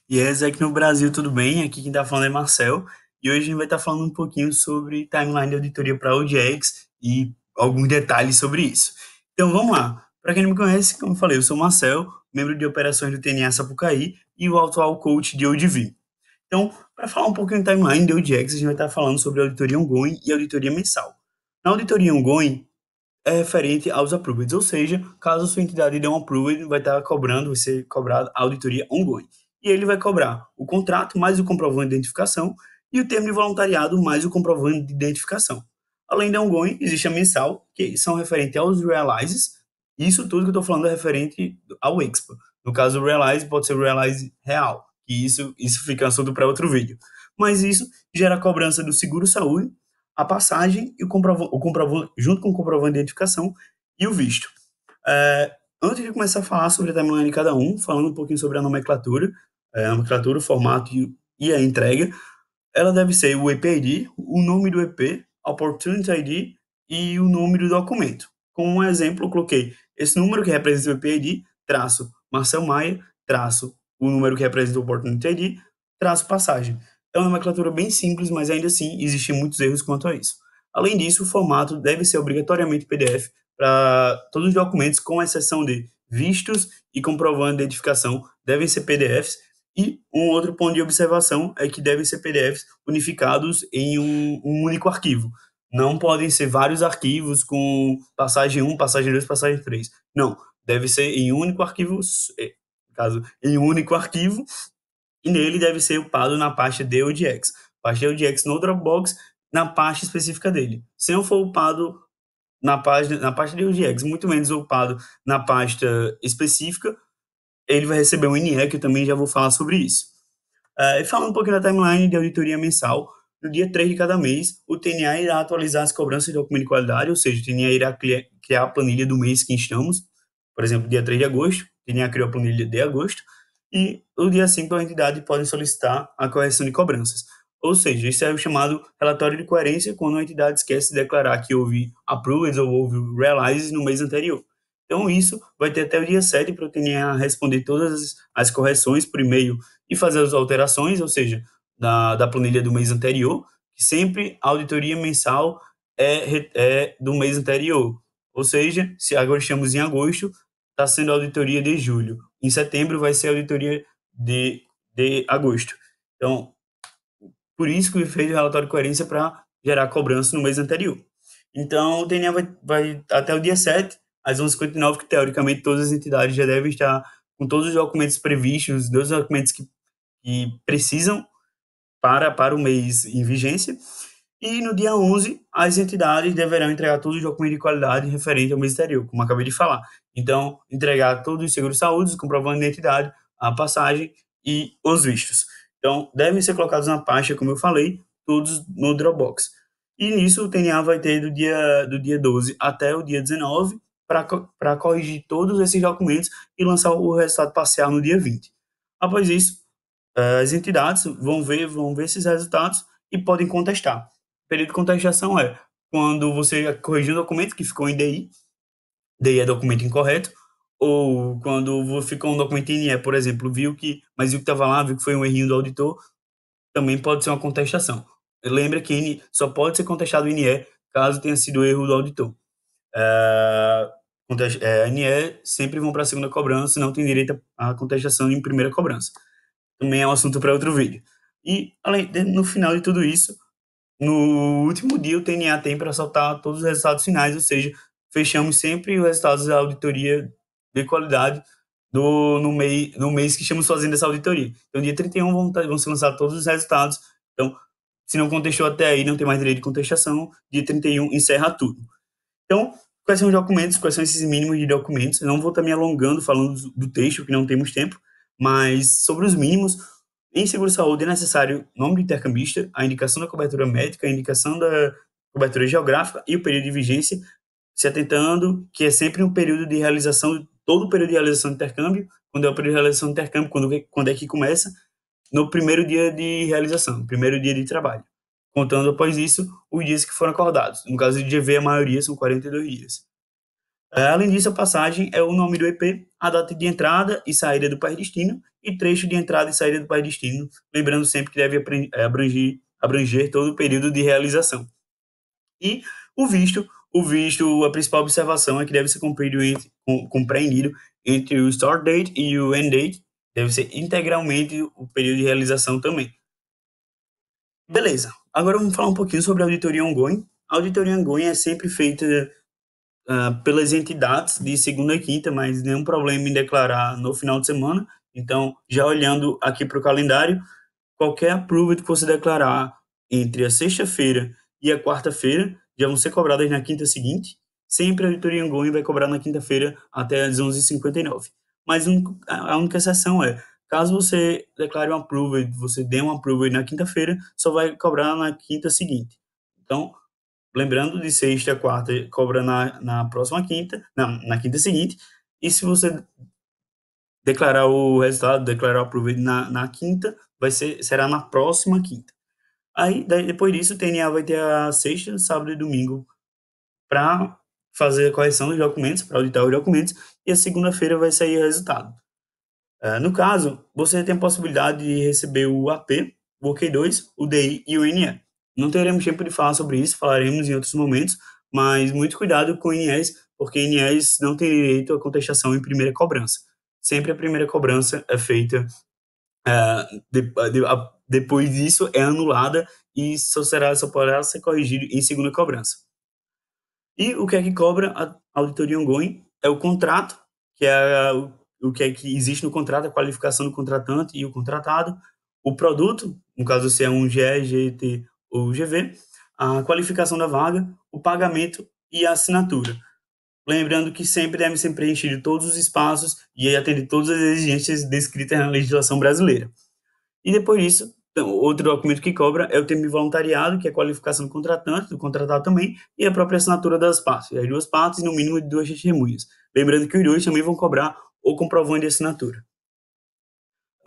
E é, Zé, aqui no Brasil, tudo bem? Aqui quem tá falando é Marcel. E hoje a gente vai estar falando um pouquinho sobre timeline de auditoria para OGX e alguns detalhes sobre isso. Então vamos lá. Para quem não me conhece, como eu falei, eu sou Marcel, membro de operações do TNA Sapucaí e o atual coach de ODV. Então, para falar um pouquinho de timeline de OGX, a gente vai estar falando sobre auditoria ongoing e auditoria mensal. Na auditoria ongoing, é referente aos approveds, ou seja, caso sua entidade dê um approved, vai estar cobrando, vai ser cobrado a auditoria ongoing. E ele vai cobrar o contrato mais o comprovante de identificação e o termo de voluntariado mais o comprovante de identificação. Além da ongoing, existe a mensal, que são referentes aos realizes. Isso tudo que eu estou falando é referente ao expa. No caso, o realize pode ser o realize real, e isso fica assunto para outro vídeo. Mas isso gera a cobrança do seguro-saúde, a passagem e o comprovante, junto com o comprovante de identificação e o visto. Antes de começar a falar sobre a timeline de cada um, falando um pouquinho sobre a nomenclatura, o formato e a entrega, ela deve ser o EP-ID, o nome do EP, Opportunity ID e o nome do documento. Como um exemplo, eu coloquei esse número que representa o EP-ID, traço Marcel Maia, traço o número que representa o Opportunity ID, traço passagem. É uma nomenclatura bem simples, mas ainda assim existem muitos erros quanto a isso. Além disso, o formato deve ser obrigatoriamente PDF para todos os documentos, com exceção de vistos e comprovando de identificação, devem ser PDFs. E um outro ponto de observação é que devem ser PDFs unificados em um único arquivo. Não podem ser vários arquivos com passagem 1, passagem 2, passagem 3. Não, deve ser em um único arquivo, caso em um único arquivo, e nele deve ser upado na pasta DODX. Pasta DODX no Dropbox, na pasta específica dele. Se não for upado na pasta DODX, muito menos upado na pasta específica, ele vai receber um NE, que eu também já vou falar sobre isso. E falando um pouquinho da timeline de auditoria mensal, no dia 3 de cada mês, o TNA irá atualizar as cobranças de documento de qualidade, ou seja, o TNA irá criar a planilha do mês que estamos, por exemplo, dia 3 de agosto, o TNA criou a planilha de agosto, e o dia 5 a entidade pode solicitar a correção de cobranças. Ou seja, isso é o chamado relatório de coerência, quando a entidade esquece de declarar que houve approvals ou houve realizes no mês anterior. Então, isso vai ter até o dia 7 para o TNA responder todas as correções por e-mail e fazer as alterações, ou seja, da planilha do mês anterior, que sempre a auditoria mensal é do mês anterior. Ou seja, se agora estamos em agosto, está sendo a auditoria de julho. Em setembro vai ser a auditoria de agosto. Então, por isso que fez o relatório de coerência para gerar cobrança no mês anterior. Então, o TNA vai até o dia 7, às 11h59, que teoricamente todas as entidades já devem estar com todos os documentos previstos, os dois documentos que precisam para o mês em vigência. E no dia 11, as entidades deverão entregar todos os documentos de qualidade referente ao mês anterior, como acabei de falar. Então, entregar todos os seguros-saúde, comprovando a identidade, a passagem e os vistos. Então, devem ser colocados na pasta, como eu falei, todos no Dropbox. E nisso, o TNA vai ter do dia 12 até o dia 19 para corrigir todos esses documentos e lançar o resultado parcial no dia 20. Após isso, as entidades vão ver esses resultados e podem contestar. O período de contestação é quando você corrigiu um documento que ficou em DI é documento incorreto, ou quando ficou um documento em NE, por exemplo, mas viu que estava lá, viu que foi um errinho do auditor, também pode ser uma contestação. Lembra que só pode ser contestado o NE caso tenha sido erro do auditor. NE sempre vão para a segunda cobrança, não tem direito à contestação em primeira cobrança. Também é um assunto para outro vídeo. E no final de tudo isso, no último dia o TNA tem para soltar todos os resultados finais, ou seja, fechamos sempre os resultados da auditoria de qualidade no mês que estamos fazendo essa auditoria. Então, dia 31 vão ser lançados todos os resultados. Então, se não contestou até aí, não tem mais direito de contestação. Dia 31 encerra tudo. Então, quais são os documentos, quais são esses mínimos de documentos? Eu não vou estar me alongando falando do texto, que não temos tempo, mas sobre os mínimos, em seguro-saúde é necessário nome do intercambista, a indicação da cobertura médica, a indicação da cobertura geográfica e o período de vigência, se atentando que é sempre um período de realização, todo o período de realização do intercâmbio, quando é o período de realização do intercâmbio, quando é que começa, no primeiro dia de realização, primeiro dia de trabalho. Contando após isso os dias que foram acordados. No caso de GV, a maioria são 42 dias. Além disso, a passagem é o nome do EP, a data de entrada e saída do país destino e trecho de entrada e saída do país destino, lembrando sempre que deve abranger todo o período de realização. E o visto, a principal observação é que deve ser compreendido entre o start date e o end date, deve ser integralmente o período de realização também. Beleza, agora vamos falar um pouquinho sobre a auditoria ongoing. A auditoria ongoing é sempre feita pelas entidades de segunda a quinta, mas nenhum problema em declarar no final de semana. Então, já olhando aqui para o calendário, qualquer approval que você declarar entre a sexta-feira e a quarta-feira já vão ser cobradas na quinta seguinte. Sempre a auditoria ongoing vai cobrar na quinta-feira até às 11h59. Mas a única exceção é, caso você declare um approval, você dê um approval na quinta-feira, só vai cobrar na quinta seguinte. Então, lembrando, de sexta a quarta, cobra na próxima quinta, na quinta seguinte, e se você declarar o resultado, declarar o approval na quinta, será na próxima quinta. Aí, depois disso, o TNA vai ter a sexta, sábado e domingo para fazer a correção dos documentos, para auditar os documentos, e a segunda-feira vai sair o resultado. No caso, você tem a possibilidade de receber o AP, o OK2, o DI e o NE. Não teremos tempo de falar sobre isso, falaremos em outros momentos, mas muito cuidado com INES, porque INES não tem direito à contestação em primeira cobrança. Sempre a primeira cobrança é feita, depois disso é anulada e só poderá ser corrigido em segunda cobrança. E o que é que cobra a auditoria ongoing? É o contrato, que é o que é que existe no contrato, a qualificação do contratante e o contratado, o produto, no caso se é um GE, GT ou GV, a qualificação da vaga, o pagamento e a assinatura. Lembrando que sempre devem ser preenchidos todos os espaços e atender todas as exigências descritas na legislação brasileira. E depois disso, então, outro documento que cobra é o termo de voluntariado, que é a qualificação do contratante, do contratado também, e a própria assinatura das partes. As duas partes, no mínimo de 2 testemunhas. Lembrando que os dois também vão cobrar o comprovante de assinatura.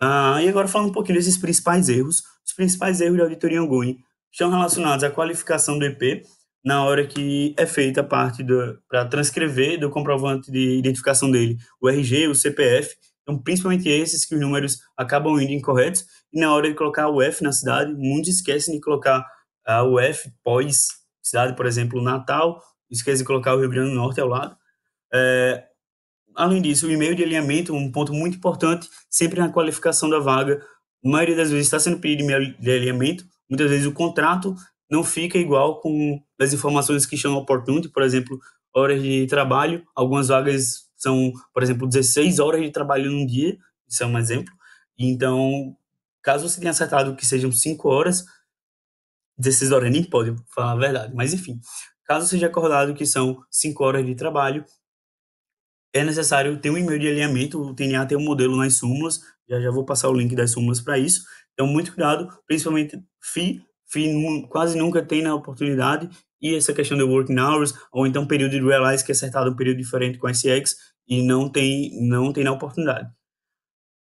E agora falando um pouquinho desses principais erros. Os principais erros da auditoria ongoing estão relacionados à qualificação do EP, na hora que é feita a parte para transcrever do comprovante de identificação dele, o RG, o CPF, então principalmente esses que os números acabam indo incorretos, e na hora de colocar o F na cidade, muitos esquecem de colocar o F pós cidade, por exemplo, Natal, esquecem de colocar o Rio Grande do Norte ao lado. Além disso, o e-mail de alinhamento, um ponto muito importante, sempre na qualificação da vaga, a maioria das vezes está sendo pedido e-mail de alinhamento, muitas vezes o contrato não fica igual com as informações que estão no opportunity, por exemplo, horas de trabalho, algumas vagas são, por exemplo, 16 horas de trabalho num dia, isso é um exemplo, então, caso você tenha acertado que sejam 5 horas, 16 horas nem pode falar a verdade, mas enfim, caso seja acordado que são 5 horas de trabalho, é necessário ter um e-mail de alinhamento, o TNA tem um modelo nas súmulas, já vou passar o link das súmulas para isso, então muito cuidado, principalmente FI quase nunca tem na oportunidade, e essa questão de working hours, ou então período de realize, que é acertado um período diferente com SX, e não tem na oportunidade.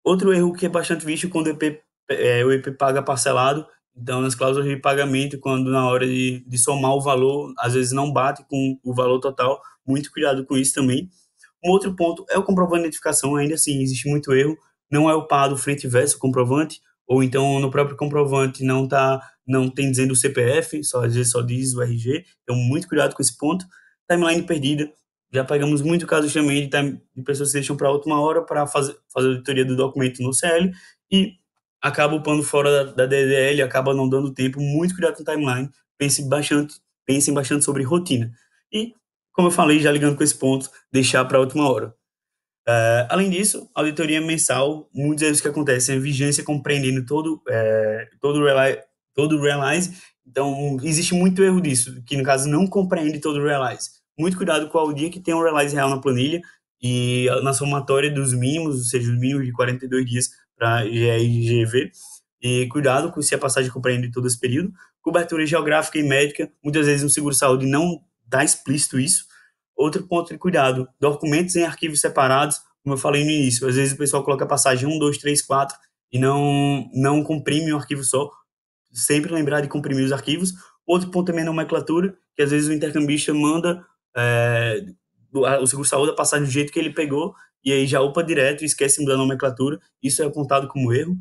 Outro erro que é bastante visto quando o EP paga parcelado, então nas cláusulas de pagamento, quando na hora de somar o valor, às vezes não bate com o valor total, muito cuidado com isso também. Um outro ponto é o comprovante de identificação, ainda assim, existe muito erro, não é upado frente e verso o comprovante, ou então no próprio comprovante não tem dizendo o CPF, às vezes só diz o RG, então muito cuidado com esse ponto. Timeline perdida, já pegamos muito casos também de pessoas que deixam para a última hora para fazer a auditoria do documento no CL e acaba upando fora da DDL, acaba não dando tempo, muito cuidado com o timeline, pensem bastante sobre rotina. E como eu falei, já ligando com esse ponto, deixar para a última hora. Além disso, auditoria mensal, muitos erros que acontecem, a vigilância compreendendo todo o realize, então existe muito erro disso, que no caso não compreende todo o realize. Muito cuidado com o dia que tem um realize real na planilha e na somatória dos mínimos, ou seja, os mínimos de 42 dias para GE e GV, e cuidado com se a passagem compreende todo esse período. Cobertura geográfica e médica, muitas vezes o seguro-saúde não dá explícito isso. Outro ponto de cuidado, documentos em arquivos separados, como eu falei no início, às vezes o pessoal coloca a passagem 1, 2, 3, 4 e não comprime um arquivo só, sempre lembrar de comprimir os arquivos. Outro ponto também é a nomenclatura, que às vezes o intercambista manda o seguro-saúde a passagem do jeito que ele pegou, e aí já upa direto e esquece de mudar a nomenclatura, isso é apontado como erro.